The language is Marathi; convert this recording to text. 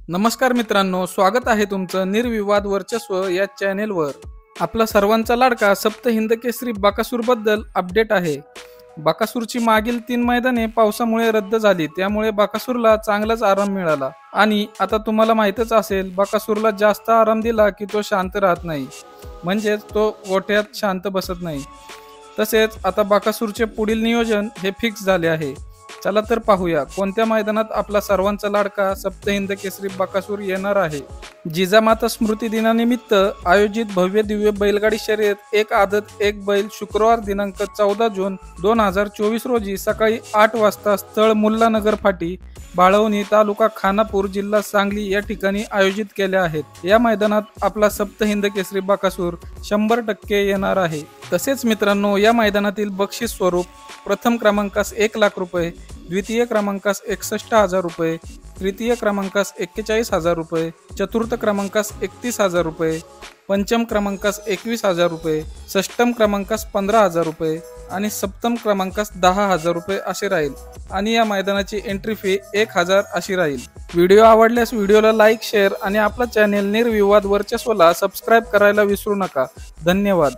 नमस्कार मित्रांनो, स्वागत आहे तुमचं निर्विवाद वर्चस्व या चॅनेलवर। आपला सर्वांचा लाडका सप्त हिंद केसरी बकासूर बद्दल अपडेट आहे। बकासूरची मागील 3 मैदाने पावसामुळे रद्द झाली, त्यामुळे बकासूरला चांगलाच आराम मिळाला। आणि आता तुम्हाला माहितच असेल, बकासूरला जास्त आराम दिला की तो शांत राहत नाही, म्हणजेच तो गोठ्यात शांत बसत नाही। तसेच आता बकासूरचे पुढील नियोजन हे फिक्स झाले आहे। चला तर पाहूया कोणत्या मैदानात आपला सर्वांचा लाडका सप्त हिंद केसरी बकासूर येणार आहे। जिजामाता स्मृती दिनानिमित्त आयोजित भव्य दिव्य बैलगाडी शर्यत एक आदत एक बैल शुक्रवार दिनांक 14 जून 2024 रोजी सकाळी 8 वाजता स्थळ मुल्लानगर फाटी, बाळवणी, तालुका खानापूर, जिल्हा सांगली या ठिकाणी आयोजित केल्या आहेत। या मैदानात आपला सप्त हिंद केसरी बकासूर 100% येणार आहे। तसेच मित्रांनो, या मैदानातील बक्षीस स्वरूप प्रथम क्रमांकास 1 लाख रुपये, द्वितीय क्रमांकास 61,000 रुपये, तृतीय क्रमांकास 41,000 रुपये, चतुर्थ क्रमांकास 31,000 रुपये, पंचम क्रमांकास 21,000 रुपये, षष्टम क्रमांकास 15,000 रुपये आणि सप्तम क्रमांकास 10,000 रुपये असे राहील। आणि या मैदानाची एंट्री फी 1,000 अशी राहील। व्हिडिओ आवडल्यास व्हिडिओला लाईक, शेअर आणि आपला चॅनेल निर्विवाद वर्चस्वला सबस्क्राईब करायला विसरू नका। धन्यवाद।